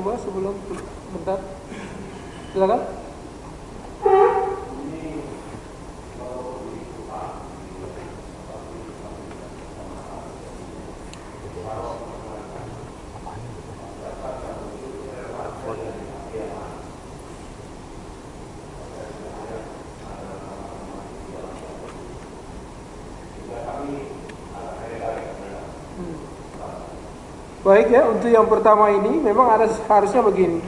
coba sebelum bentar. Silakan. Baik ya, untuk yang pertama ini memang ada harusnya begini.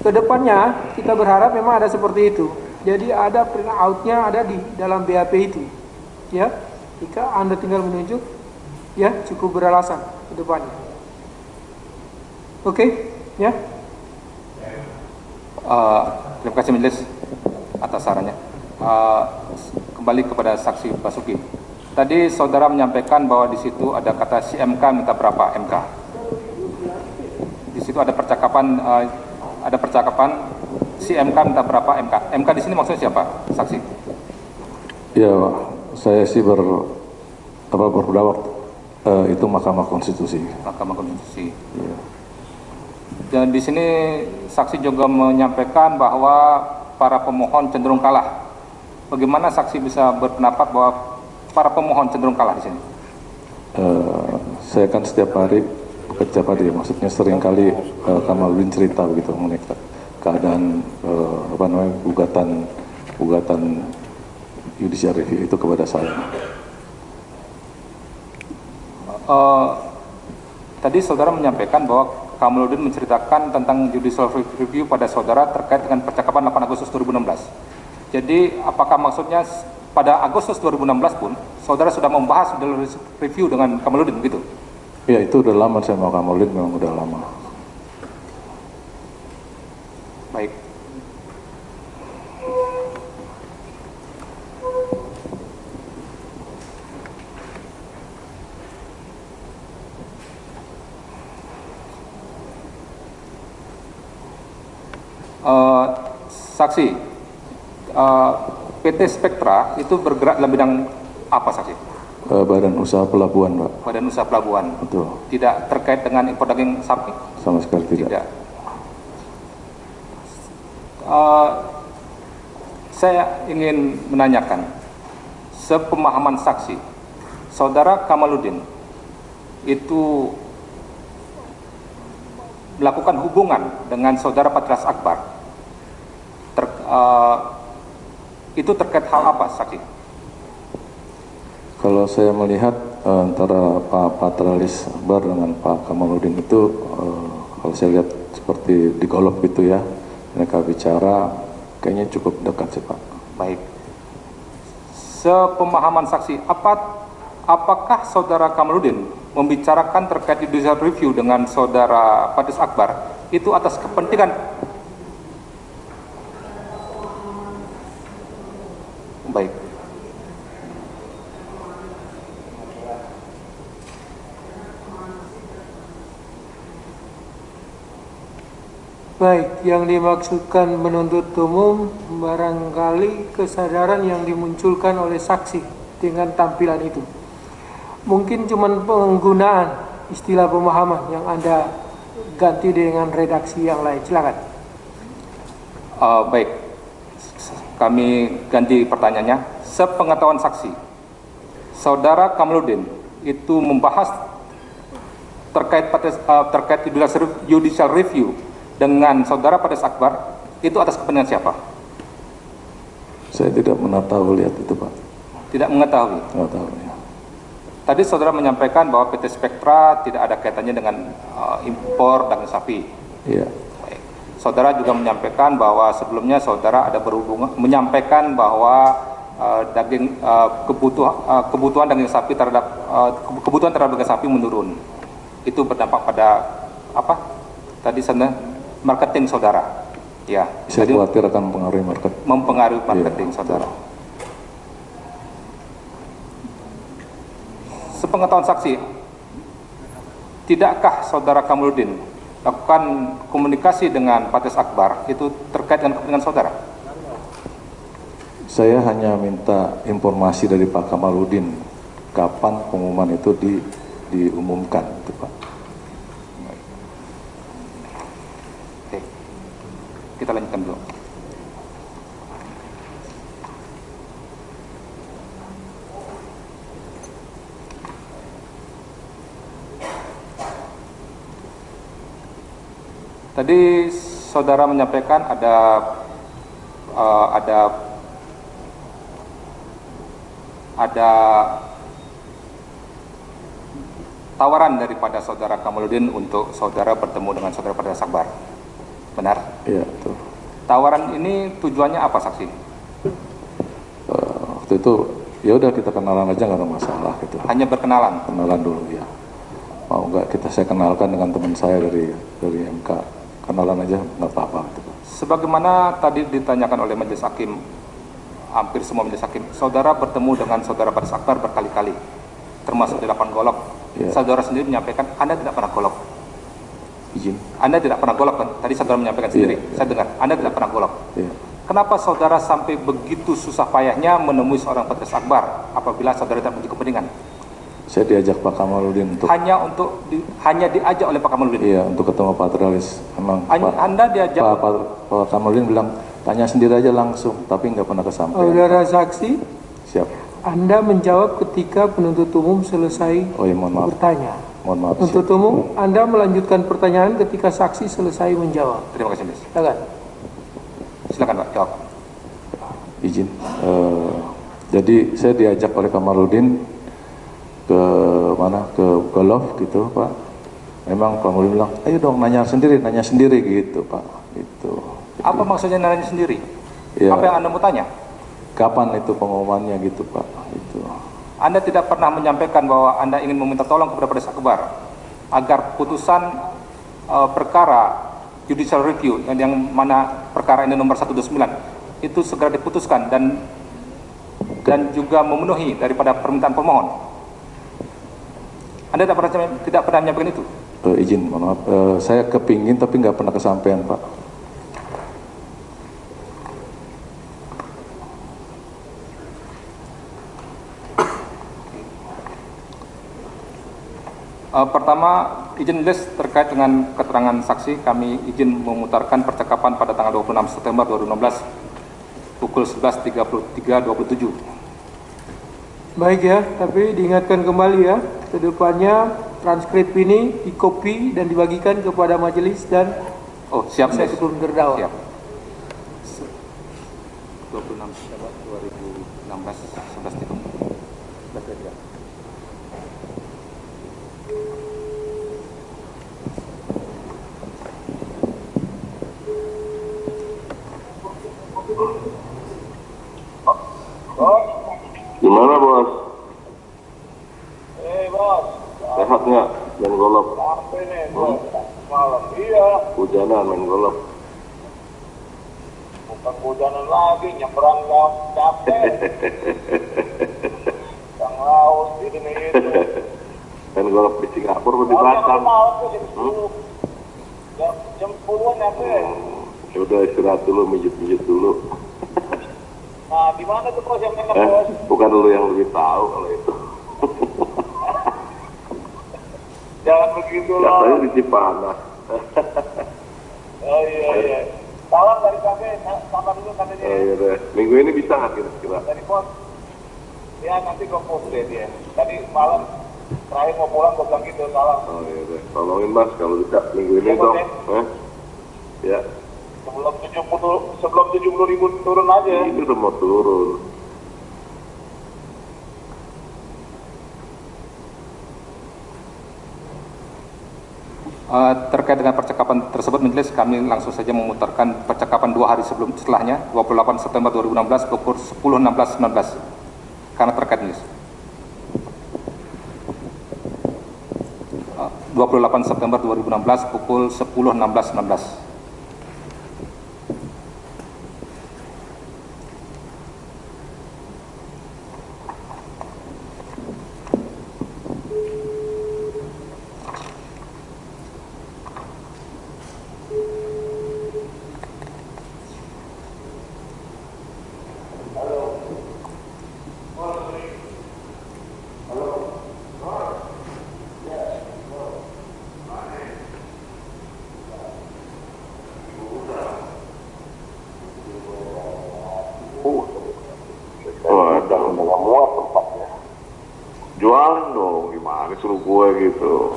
Kedepannya kita berharap memang ada seperti itu. Jadi ada print out-nya ada di dalam BAP itu. Ya, jika Anda tinggal menunjuk, ya cukup beralasan kedepannya. Oke, ya. Terima kasih majelis atas sarannya. Kembali kepada saksi Basuki. Tadi saudara menyampaikan bahwa di situ ada kata si MK minta berapa MK. Di situ ada percakapan si MK minta berapa MK. MK di sini maksudnya siapa, saksi? Ya, saya sih berpendapat itu Mahkamah Konstitusi. Mahkamah Konstitusi. Ya. Dan di sini saksi juga menyampaikan bahwa para pemohon cenderung kalah. Bagaimana saksi bisa berpendapat bahwa para pemohon cenderung kalah di sini? Saya kan setiap hari bekerja tadi, maksudnya sering kali Kamaludin cerita begitu mengenai keadaan gugatan judicial review itu kepada saya. Tadi saudara menyampaikan bahwa Kamaludin menceritakan tentang judicial review pada saudara terkait dengan percakapan 8 Agustus 2016. Jadi apakah maksudnya pada Agustus 2016 pun saudara sudah membahas review dengan Kamaludin begitu? Ya, itu udah lama saya mau Kamaludin, memang udah lama. Baik. Saksi, PT Spektra itu bergerak dalam bidang apa, saksi? Badan Usaha Pelabuhan, Pak. Badan Usaha Pelabuhan. Betul. Tidak terkait dengan impor daging sapi? Sama sekali tidak. Saya ingin menanyakan, sepemahaman saksi, saudara Kamaludin itu melakukan hubungan dengan saudara Patras Akbar. Itu terkait hal apa, saksi? Kalau saya melihat antara Pak Patralis Akbar dengan Pak Kamaludin itu, kalau saya lihat seperti digolok gitu ya, mereka bicara kayaknya cukup dekat sih, Pak. Baik. Sepemahaman saksi, apakah saudara Kamaludin membicarakan terkait judicial review dengan saudara Patras Akbar itu atas kepentingan? Baik. Baik, yang dimaksudkan menuntut umum barangkali kesadaran yang dimunculkan oleh saksi dengan tampilan itu. Mungkin cuma penggunaan istilah pemahaman yang Anda ganti dengan redaksi yang lain. Silakan. Baik, kami ganti pertanyaannya. Sepengetahuan saksi, saudara Kamaludin itu membahas terkait judicial review dengan saudara Patras Akbar itu atas kepentingan siapa? Saya tidak mengetahui lihat itu, Pak. Tidak mengetahui. Nggak tahu ya. Tadi saudara menyampaikan bahwa PT Spektra tidak ada kaitannya dengan impor daging sapi. Iya. Baik. Saudara juga menyampaikan bahwa sebelumnya saudara ada berhubungan menyampaikan bahwa kebutuhan daging sapi kebutuhan terhadap daging sapi menurun. Itu berdampak pada apa? Tadi sana marketing saudara. Ya. Saya khawatir akan mempengaruhi mempengaruhi marketing saudara. Sepengetahuan saksi, tidakkah saudara Kamaludin lakukan komunikasi dengan Patras Akbar itu terkait dengan kepentingan saudara? Saya hanya minta informasi dari Pak Kamaludin kapan pengumuman itu diumumkan, itu, Pak. Kita lanjutkan dulu. Tadi saudara menyampaikan ada tawaran daripada saudara Kamaludin untuk saudara bertemu dengan saudara Patiralis Akbar. Benar? Iya, betul. Tawaran ini tujuannya apa, saksi? Waktu itu ya udah kita kenalan aja, nggak ada masalah gitu. Hanya berkenalan. Kenalan dulu ya. Mau nggak saya kenalkan dengan teman saya dari MK. Kenalan aja nggak apa-apa gitu. Sebagaimana tadi ditanyakan oleh majelis hakim, hampir semua majelis hakim, saudara bertemu dengan saudara Patiralis Akbar berkali-kali, termasuk di lapangan golf. Ya. Saudara sendiri menyampaikan Anda tidak pernah golf. Izin. Anda tidak pernah golf kan? Tadi saudara menyampaikan sendiri. Saya dengar Anda tidak pernah golf. Ya. Kenapa saudara sampai begitu susah payahnya menemui seorang Patiralis Akbar apabila saudara tidak punya kepentingan? Saya diajak Pak Kamaludin untuk hanya diajak oleh Pak Kamaludin. Iya, untuk ketemu Patiralis. Emang Anda diajak Pak Kamaludin bilang tanya sendiri aja langsung, tapi nggak pernah kesampaian. Saudara saksi, Siap. Anda menjawab ketika penuntut umum selesai Oh ya, mohon maaf. bertanya. Mohon maaf. Penuntut umum, Anda melanjutkan pertanyaan ketika saksi selesai menjawab. Terima kasih, Miss. Silakan. Silakan, Pak, jawab. Izin. Jadi saya diajak oleh Kamaludin ke mana, ke golf gitu Pak. Memang Pak Kamaludin bilang ayo dong nanya sendiri gitu Pak. Gitu. Apa maksudnya nanya sendiri? Ya, Apa yang Anda mau tanya? kapan itu pengumumannya gitu Pak. Gitu. Anda tidak pernah menyampaikan bahwa Anda ingin meminta tolong kepada Patiralis Akbar agar putusan perkara judicial review yang mana perkara ini nomor 129 itu segera diputuskan dan juga memenuhi daripada permintaan pemohon. Anda tidak pernah menyampaikan itu? Izin, mohon maaf. Saya kepingin tapi nggak pernah kesampaian Pak. Pertama, izin majelis terkait dengan keterangan saksi, kami izin memutarkan percakapan pada tanggal 26 September 2016 pukul 11.33.27. Baik ya, tapi diingatkan kembali ya, kedepannya transkrip ini dikopi dan dibagikan kepada majelis dan Oh, siap, saya Miss. sebelum terdakwa. Siap. 26 September 2016 11.33. Gimana bos? Bos, Sehat nggak main golf? sampai nih bos, malam. Iya, Hujanan main golf. bukan hujanan lagi, nyebrang laut capek. Yang laut, ini itu. Main golf di Singapura atau di Kalau yang Batam? malam tuh jam 10. Jam 10-an nyampe. Ya udah istirahat dulu, mijit-mijit dulu. Nah, di mana tuh bos yang enak bos? Bukan lu yang lebih tahu kalau itu. Jangan begitu Katanya loh. di Cipanas. Oh iya. Salam dari kami, sama dulu katanya. Oh iya deh. Minggu ini bisa nggak kira-kira? Dari bos. Ya nanti gue post deh dia. Tadi malam terakhir mau pulang gue bilang gitu, salam. Oh iya deh. Tolongin mas kalau bisa minggu ini Iya, Bos, dong. Ya. Sebelum 70.000 turun aja. Ini udah mau turun. Terkait dengan percakapan tersebut, majelis kami langsung saja memutarkan percakapan 2 hari setelahnya, 28 September 2016 pukul 10.16.19, karena terkait majelis. 28 September 2016 pukul 10.16.19. dong, gimana suruh gue gitu.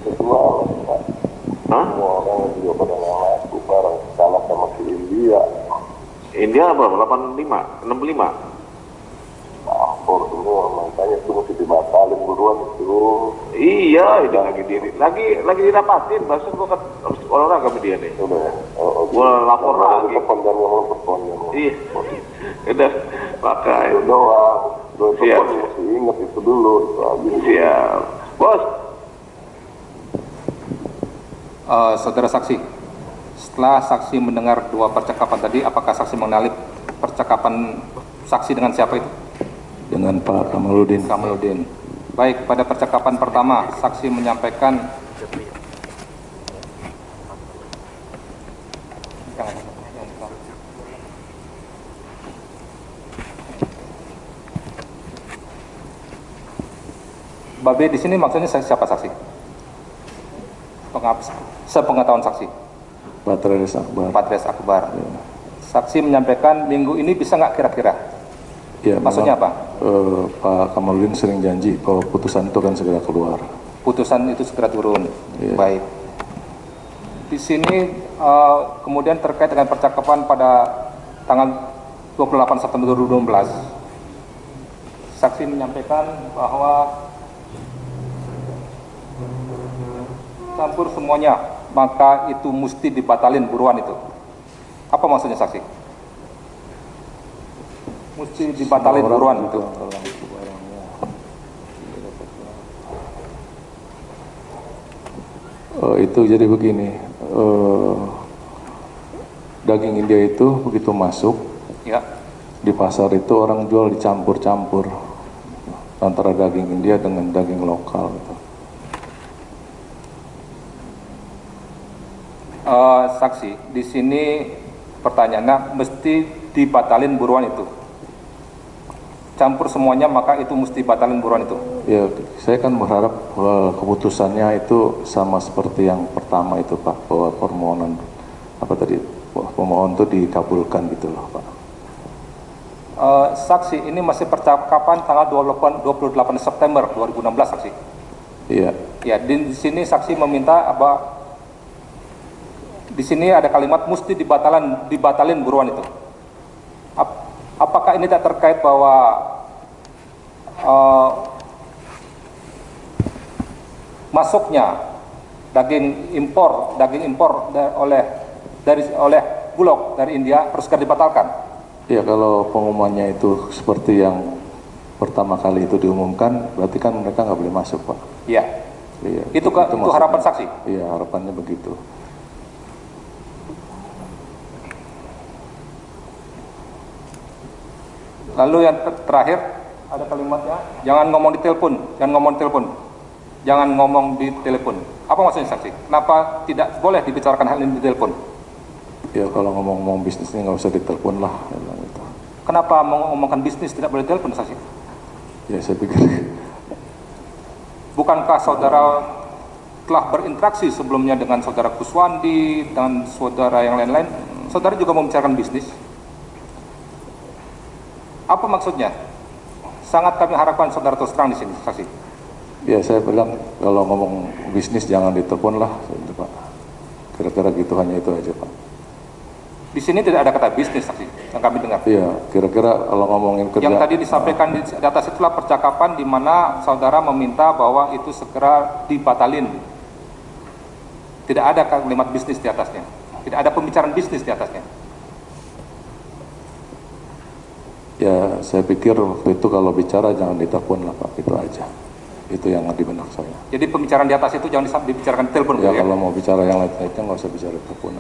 Kedua, Hah? semua orang juga pada ngaku bareng kalah sama si India. India berapa? 85? 65? Campur semua, makanya itu mesti dibatalin buruan itu. Iya, itu lagi didapatin. Barusan gue kan olahraga sama dia nih. Udah, Gue lapor lagi. Kepanjang yang berpanjang. Iya, udah pakai. Itu doang. Siap. Mesti ingat itu dulu. Itu aja. Siap, bos. Saudara saksi, setelah saksi mendengar dua percakapan tadi, apakah saksi mengenali percakapan saksi dengan siapa itu? Dengan Pak Kamaludin. Kamaludin. Baik, pada percakapan pertama, saksi menyampaikan Babe di sini maksudnya siapa saksi? Sepengetahuan saksi. Patrialis Akbar. Patrialis Akbar. Ya. Saksi menyampaikan minggu ini bisa nggak kira-kira? Ya, Maksudnya memang, apa? Pak Kamaludin sering janji bahwa putusan itu akan segera keluar. Putusan itu segera turun. Iya. Baik. Di sini kemudian terkait dengan percakapan pada tanggal 28 September 2016, saksi menyampaikan bahwa campur semuanya, maka itu mesti dibatalin buruan itu. Apa maksudnya saksi? Mesti dibatalin buruan itu. Itu jadi begini, daging India itu begitu masuk Ya. di pasar itu orang jual dicampur-campur antara daging India dengan daging lokal. Gitu. Saksi, di sini pertanyaannya mesti dibatalin buruan itu. Campur semuanya maka itu mesti batalin buruan itu. Ya, saya kan berharap keputusannya itu sama seperti yang pertama itu Pak, bahwa permohonan pemohon itu dikabulkan gitu loh Pak. Saksi, ini masih percakapan tanggal 28 September 2016 saksi. Iya. Ya, di sini saksi meminta apa? Di sini ada kalimat mesti dibatalin buruan itu. Apakah ini tak terkait bahwa masuknya daging impor oleh Bulog dari India harus segera dibatalkan? Ya, kalau pengumumannya itu seperti yang pertama kali itu diumumkan, berarti kan mereka nggak boleh masuk Pak. Iya. Iya. Itu maksudnya. harapan saksi. Iya, harapannya begitu. Lalu yang terakhir ada kalimatnya, jangan ngomong di telepon, jangan ngomong di telepon. Apa maksudnya saksi? Kenapa tidak boleh dibicarakan hal ini di telepon? Ya, kalau ngomong-ngomong bisnis ini nggak usah ditelepon lah. Gitu. Kenapa mengomongkan bisnis tidak boleh telepon saksi? Ya, saya pikir. Bukankah saudara telah berinteraksi sebelumnya dengan saudara Kuswandi dan saudara yang lain-lain? Saudara juga membicarakan bisnis. Apa maksudnya? Sangat kami harapkan saudara terus terang di sini, saksi. Ya, saya bilang kalau ngomong bisnis jangan ditelepon lah, gitu, Pak. Kira-kira gitu, hanya itu aja Pak. Di sini tidak ada kata bisnis, saksi, yang kami dengar. Iya, kira-kira kalau ngomongin kerja. Yang tadi disampaikan di atas itulah percakapan di mana saudara meminta bahwa itu segera dibatalin. Tidak ada kalimat bisnis di atasnya. Tidak ada pembicaraan bisnis di atasnya. Ya, saya pikir waktu itu kalau bicara jangan ditelepon lah Pak, itu aja. Itu yang di benak saya. Jadi pembicaraan di atas itu jangan dibicarakan di telepon. Ya, kalau mau bicara yang lain-lainnya nggak usah bicara telepon.